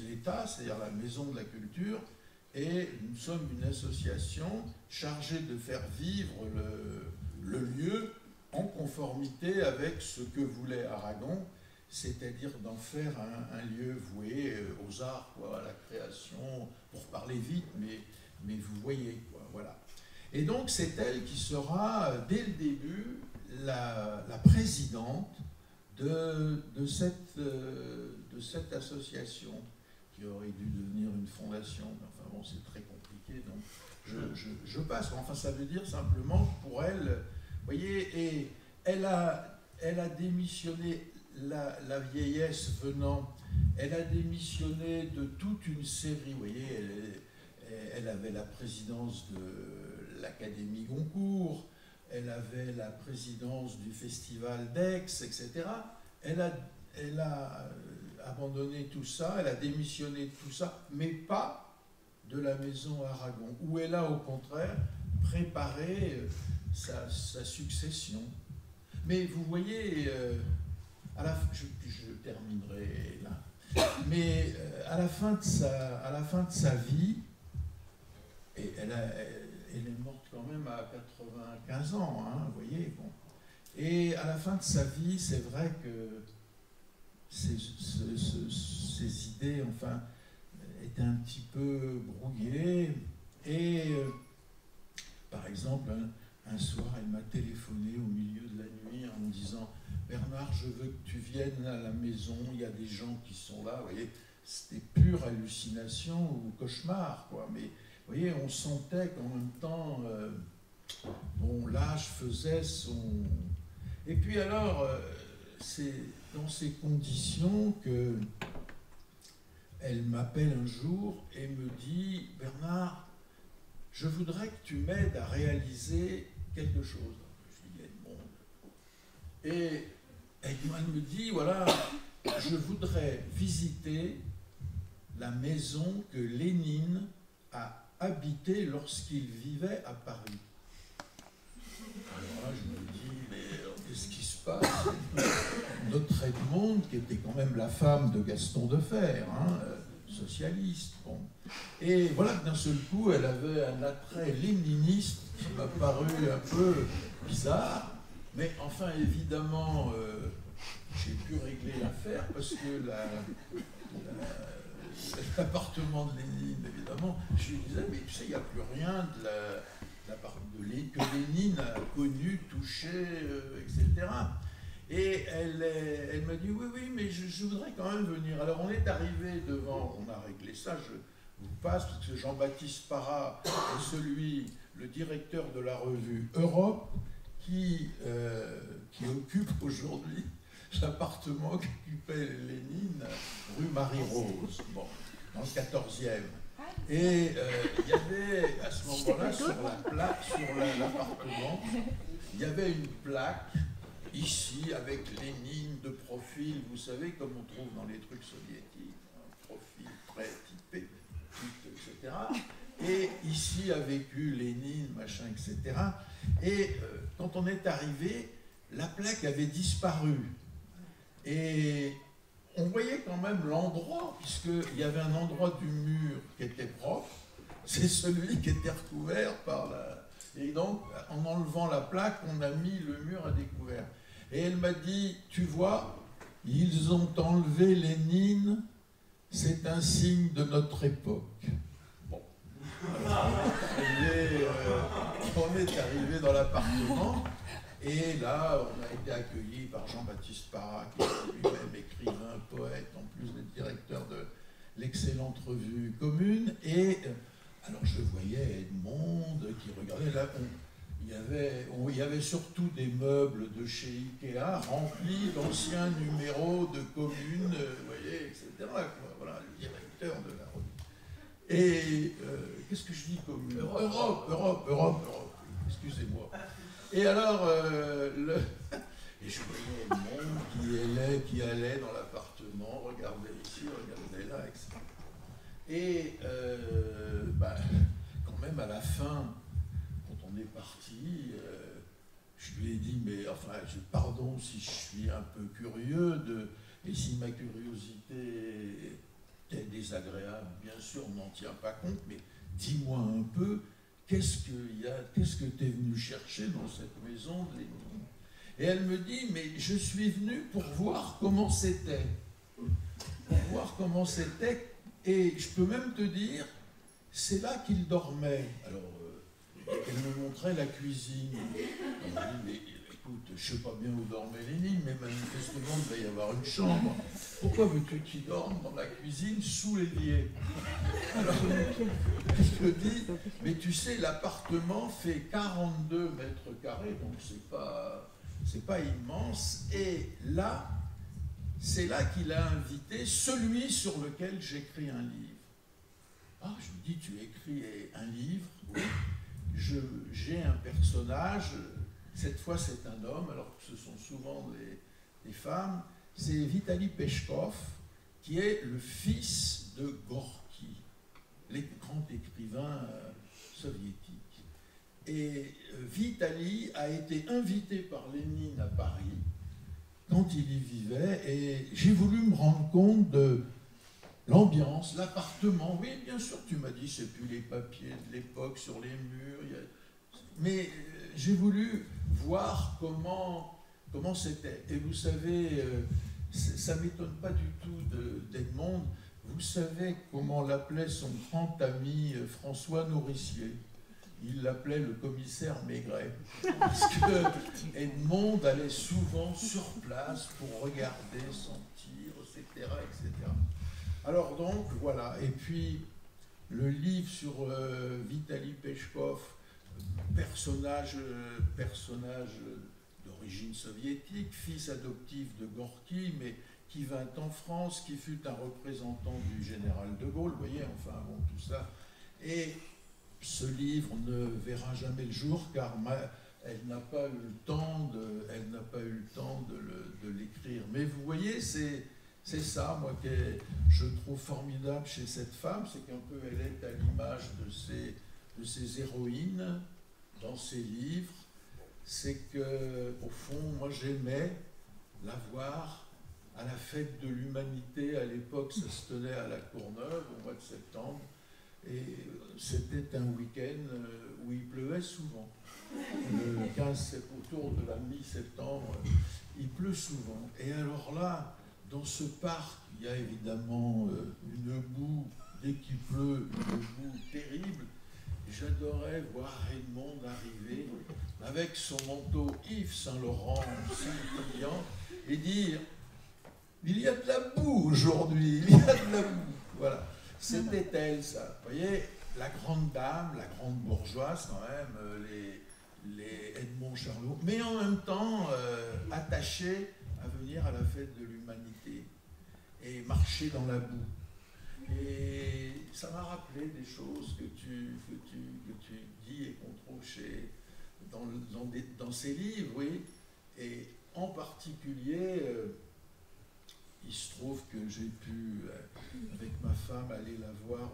l'État, c'est-à-dire la Maison de la Culture, et nous sommes une association chargée de faire vivre le lieu en conformité avec ce que voulait Aragon, c'est-à-dire d'en faire un lieu voué aux arts, quoi, à la création, pour parler vite, mais vous voyez, quoi, voilà. Et donc c'est elle qui sera, dès le début, la présidente de cette association, qui aurait dû devenir une fondation, mais enfin bon, c'est très compliqué, donc je passe. Enfin, ça veut dire simplement que pour elle, vous voyez, et elle a démissionné, la vieillesse venant, elle a démissionné de toute une série, vous voyez, elle avait la présidence de l'Académie Goncourt, elle avait la présidence du Festival d'Aix, etc. Elle a abandonné tout ça, elle a démissionné de tout ça, mais pas de la maison Aragon, où elle a au contraire préparé sa succession. Mais vous voyez, je terminerai là, mais à la fin de sa vie, et elle est morte quand même à 95 ans, hein, vous voyez, bon. Et à la fin de sa vie, c'est vrai que ces idées, enfin, étaient un petit peu brouillées. Et par exemple, un soir, elle m'a téléphoné au milieu de la nuit en me disant « Bernard, je veux que tu viennes à la maison, il y a des gens qui sont là. » Vous voyez, c'était pure hallucination ou cauchemar, quoi. Mais vous voyez, on sentait qu'en même temps, bon, l'âge faisait son... Et puis alors, c'est dans ces conditions que elle m'appelle un jour et me dit « Bernard, je voudrais que tu m'aides à réaliser quelque chose. » Je dis « Edmond. » Et elle me dit « Voilà, je voudrais visiter la maison que Lénine a habitée lorsqu'il vivait à Paris. » Alors là, je me dis « Mais qu'est-ce qui se passe ?» Notre Edmond, qui était quand même la femme de Gaston Defferre, hein, socialiste. Bon. Et voilà que d'un seul coup, elle avait un attrait léniniste qui m'a paru un peu bizarre. Mais enfin, évidemment, j'ai pu régler l'affaire parce que l'appartement de Lénine, évidemment, je lui disais, mais tu sais, il n'y a plus rien que Lénine a connu, touché, etc. Et elle m'a dit, oui, mais je voudrais quand même venir. Alors on est arrivé devant, on a réglé ça, je vous passe, parce que Jean-Baptiste Parra est le directeur de la revue Europe, qui occupe aujourd'hui l'appartement qu'occupait Lénine, rue Marie-Rose, bon, dans le 14e. Et il y avait, à ce moment-là, sur l'appartement, il y avait une plaque, ici, avec Lénine de profil, vous savez, comme on trouve dans les trucs soviétiques, un profil très typé, etc. Et ici a vécu Lénine, machin, etc. Et quand on est arrivé, la plaque avait disparu. Et on voyait quand même l'endroit, puisqu'il y avait un endroit du mur qui était propre, c'est celui qui était recouvert par la... Et donc, en enlevant la plaque, on a mis le mur à découvert. Et elle m'a dit, tu vois, ils ont enlevé Lénine, c'est un signe de notre époque. Bon. Alors, on est arrivé dans l'appartement, et là, on a été accueillis par Jean-Baptiste Parra, qui est lui-même écrivain, poète, en plus d'être directeur de l'excellente revue Commune. Et alors, je voyais Edmond qui regardait là. Il y avait surtout des meubles de chez Ikea remplis d'anciens numéros de Commune, vous voyez, etc. Voilà, le directeur de la revue. Et qu'est-ce que je dis Commune ? Europe. Excusez-moi. Et alors, et je voyais Edmond qui allait dans l'appartement, regardait ici, regardait là, etc. Et quand même à la fin, quand on est parti, je lui ai dit, mais enfin, pardon si je suis un peu curieux, et si ma curiosité est désagréable, bien sûr, on n'en tient pas compte, mais dis-moi un peu, qu'est-ce que tu es venu chercher dans cette maison de Lénine ? Et elle me dit, mais je suis venue pour voir comment c'était. Pour voir comment c'était. Et je peux même te dire, c'est là qu'il dormait. Alors, elle me montrait la cuisine. Elle m'a dit, mais écoute, je ne sais pas bien où dormait Lénine, mais manifestement, il va y avoir une chambre. Pourquoi veux-tu qu'il dorme dans la cuisine sous l'évier? Alors, je te dis, mais tu sais, l'appartement fait 42 mètres carrés, donc c'est pas immense. Et là, c'est là qu'il a invité celui sur lequel j'écris un livre. Ah, je lui dis, tu écris un livre? Oui. J'ai un personnage, cette fois c'est un homme, alors que ce sont souvent des femmes, c'est Vitaly Peshkov, qui est le fils de Gorky, les grands écrivains soviétiques. Et Vitaly a été invité par Lénine à Paris, quand il y vivait, et j'ai voulu me rendre compte de l'ambiance, l'appartement. Oui, bien sûr, tu m'as dit, c'est plus les papiers de l'époque sur les murs. Mais j'ai voulu voir comment c'était. Et vous savez, ça ne m'étonne pas du tout d'Edmond. Vous savez comment l'appelait son grand ami François Nourricier? Il l'appelait le commissaire Maigret. Parce que Edmond allait souvent sur place pour regarder, sentir, etc., etc. Alors donc, voilà. Et puis, le livre sur Vitaly Peshkov, personnage d'origine soviétique, fils adoptif de Gorky, mais qui vint en France, qui fut un représentant du général de Gaulle, vous voyez, enfin, bon, tout ça. Et ce livre ne verra jamais le jour, car elle n'a pas eu le temps de l'écrire. Mais vous voyez, c'est ça, moi, que je trouve formidable chez cette femme, c'est qu'un peu elle est à l'image de ses héroïnes dans ses livres. C'est que, au fond, moi j'aimais la voir à la fête de l'humanité. À l'époque, ça se tenait à la Courneuve au mois de septembre, et c'était un week-end où il pleuvait souvent. Le 15, autour de la mi-septembre, il pleut souvent. Et alors là, dans ce parc, il y a évidemment une boue, dès qu'il pleut, une boue terrible. J'adorais voir Edmond arriver avec son manteau Yves Saint-Laurent scintillant et dire « Il y a de la boue aujourd'hui, il y a de la boue ». Voilà, c'était elle, ça. Vous voyez, la grande dame, la grande bourgeoise quand même, les Edmond Charlot, mais en même temps attachée à venir à la fête de l'humanité et marcher dans la boue. Et ça m'a rappelé des choses que tu dis et qu'on trouve dans ces livres, oui. Et en particulier, il se trouve que j'ai pu, avec ma femme, aller la voir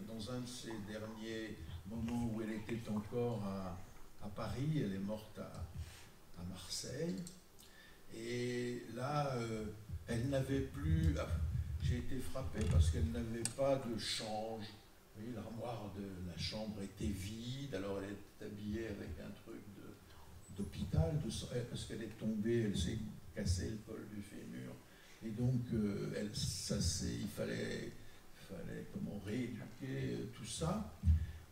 dans un de ces derniers moments où elle était encore à Paris. Elle est morte à Marseille. Et là, elle n'avait plus... J'ai été frappé parce qu'elle n'avait pas de change. Vous voyez, l'armoire de la chambre était vide, alors elle est habillée avec un truc d'hôpital, parce qu'elle est tombée, elle s'est cassé le col du fémur. Et donc, il fallait rééduquer tout ça.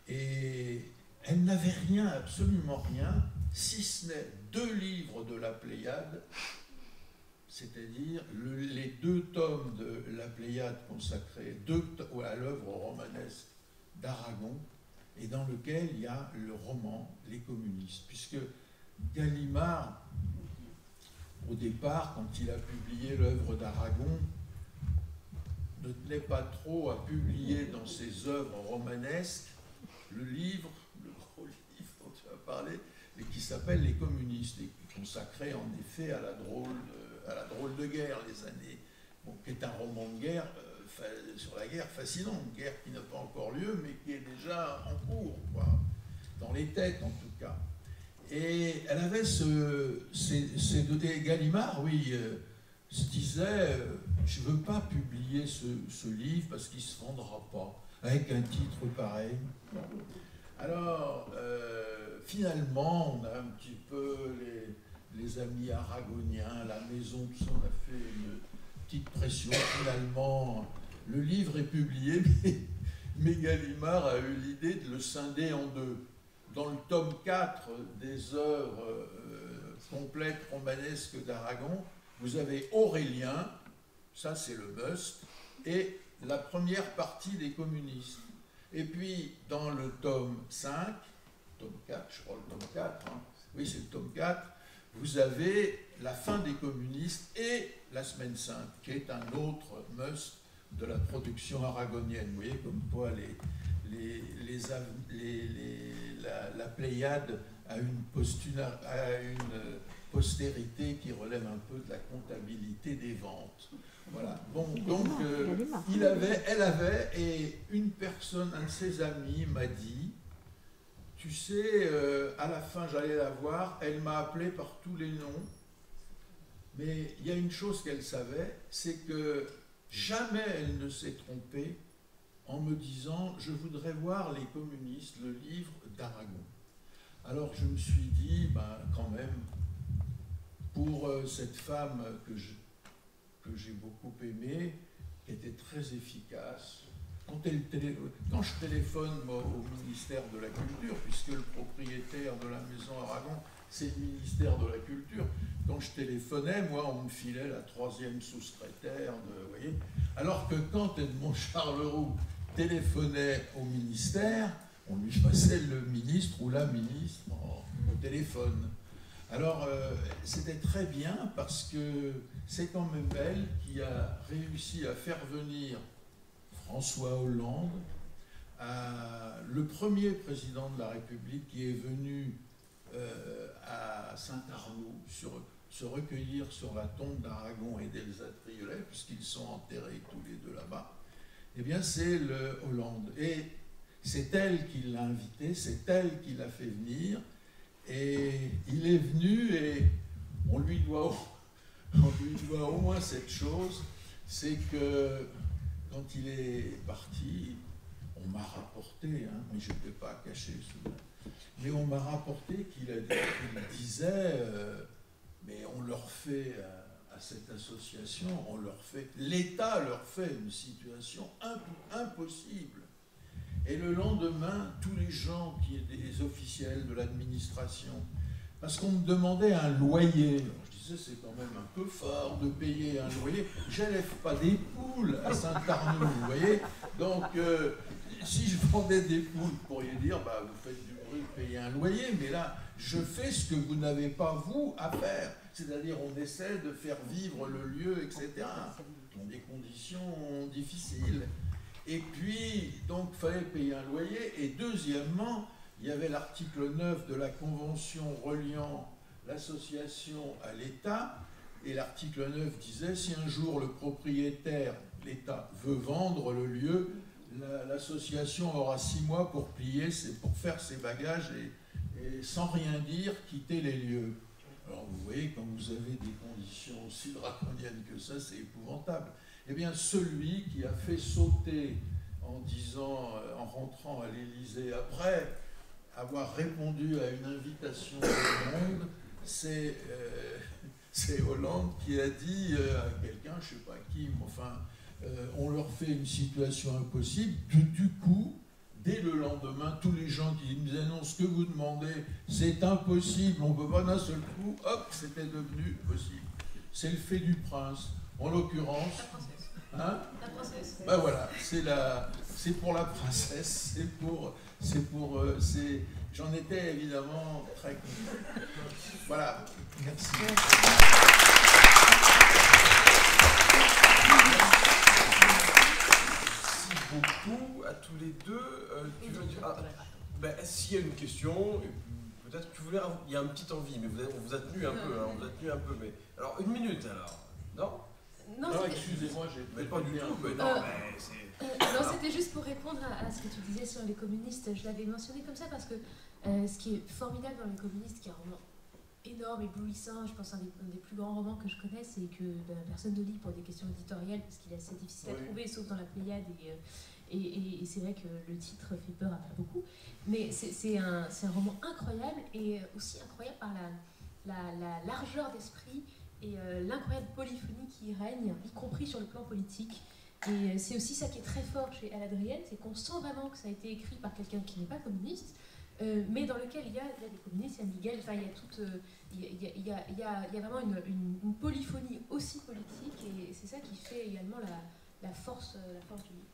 Et elle n'avait rien, absolument rien, si ce n'est 2 livres de la Pléiade, c'est-à-dire les 2 tomes de la Pléiade consacrés à l'œuvre romanesque d'Aragon, et dans lequel il y a le roman Les communistes, puisque Gallimard, au départ, quand il a publié l'œuvre d'Aragon, ne tenait pas trop à publier dans ses œuvres romanesques le gros livre dont tu as parlé, et qui s'appelle Les communistes, et qui est consacré en effet à la drôle de guerre, les années, qui est un roman de guerre sur la guerre fascinant, une guerre qui n'a pas encore lieu, mais qui est déjà en cours, quoi, dans les têtes en tout cas. Et elle avait ces 2 Gallimard, oui, se disait, je ne veux pas publier ce livre parce qu'il ne se vendra pas, avec un titre pareil. Alors, finalement, on a un petit peu les amis aragoniens, la maison, tout ça, on a fait une petite pression. Finalement, le livre est publié, mais Gallimard a eu l'idée de le scinder en deux. Dans le tome 4 des œuvres complètes romanesques d'Aragon, vous avez Aurélien, ça c'est le must, et la première partie des communistes. Et puis, dans le tome 5, tome 4, je crois le tome 4, hein, oui c'est le tome 4, vous avez la fin des communistes et la Semaine Sainte, qui est un autre must de la production aragonienne. Vous voyez comme quoi la Pléiade a une postérité qui relève un peu de la comptabilité des ventes. Voilà. Bon, donc, elle avait, et une personne, un de ses amis m'a dit, tu sais, à la fin j'allais la voir, elle m'a appelé par tous les noms, mais il y a une chose qu'elle savait, c'est que jamais elle ne s'est trompée en me disant, je voudrais voir les communistes, le livre d'Aragon. Alors je me suis dit, ben, quand même, pour cette femme que j'ai beaucoup aimée, qui était très efficace, quand je téléphone moi, au ministère de la Culture, puisque le propriétaire de la maison Aragon, c'est le ministère de la Culture, quand je téléphonais, moi, on me filait la 3e sous-secrétaire, vous voyez. Alors que quand Edmond Charleroux téléphonait au ministère, on lui passait le ministre ou la ministre au téléphone. Alors, c'était très bien parce que c'est quand même elle qui a réussi à faire venir François Hollande, le premier président de la République qui est venu à Saint-Arnoux se recueillir sur la tombe d'Aragon et d'Elsa Triolet, puisqu'ils sont enterrés tous les deux là-bas. Eh bien, c'est le Hollande. Et c'est elle qui l'a invité, c'est elle qui l'a fait venir. Et il est venu et on lui doit au moins cette chose, c'est que quand il est parti, on m'a rapporté, hein, mais je ne peux pas cacher cela, mais on m'a rapporté qu'il disait, mais on leur fait à cette association, l'État leur fait une situation impossible. Et le lendemain, tous les gens qui étaient des officiels de l'administration, parce qu'on me demandait un loyer, alors je disais c'est quand même un peu fort de payer un loyer, j'élève pas des poules à Saint-Arnoux, vous voyez, donc si je vendais des poules, vous pourriez dire, bah, vous faites du bruit, payez un loyer, mais là, je fais ce que vous n'avez pas, vous, à faire, c'est-à-dire on essaie de faire vivre le lieu, etc., dans des conditions difficiles. Et puis, donc, il fallait payer un loyer. Et deuxièmement, il y avait l'article 9 de la Convention reliant l'association à l'État. Et l'article 9 disait, si un jour le propriétaire, l'État, veut vendre le lieu, l'association aura 6 mois pour plier, pour faire ses bagages et sans rien dire, quitter les lieux. Alors, vous voyez, quand vous avez des conditions aussi draconiennes que ça, c'est épouvantable. Eh bien, celui qui a fait sauter en disant, en rentrant à l'Élysée, après avoir répondu à une invitation du Monde, c'est Hollande qui a dit à quelqu'un, je ne sais pas qui, mais enfin, on leur fait une situation impossible. Du coup, dès le lendemain, tous les gens qui nous annoncent ce que vous demandez, c'est impossible, on ne peut pas d'un seul coup, hop, c'était devenu possible. C'est le fait du prince. En l'occurrence, hein, la princesse. Ben voilà, c'est pour la princesse, j'en étais évidemment très content. Voilà, merci. Merci beaucoup à tous les deux. Tu veux dire, s'il y a une question, peut-être que tu voulais, il y a une petite envie, mais on vous a tenu un peu, hein, on vous a tenu un peu, mais alors 1 minute alors, non? Non, excusez-moi, j'ai pas du tout, mais non, mais c'est... Non, c'était juste pour répondre à ce que tu disais sur les communistes. Je l'avais mentionné comme ça parce que ce qui est formidable dans les communistes, qui est un roman énorme, éblouissant, je pense un des plus grands romans que je connaisse, c'est que personne ne lit pour des questions éditoriales parce qu'il est assez difficile à trouver, sauf dans la Pléiade, et c'est vrai que le titre fait peur à pas beaucoup, mais c'est un roman incroyable, et aussi incroyable par la largeur d'esprit et l'incroyable polyphonie qui règne, y compris sur le plan politique. Et c'est aussi ça qui est très fort chez Elle Adrienne, c'est qu'on sent vraiment que ça a été écrit par quelqu'un qui n'est pas communiste, mais dans lequel il y a des communistes, il y a Miguel, enfin il y a vraiment une polyphonie aussi politique, et c'est ça qui fait également la force du livre.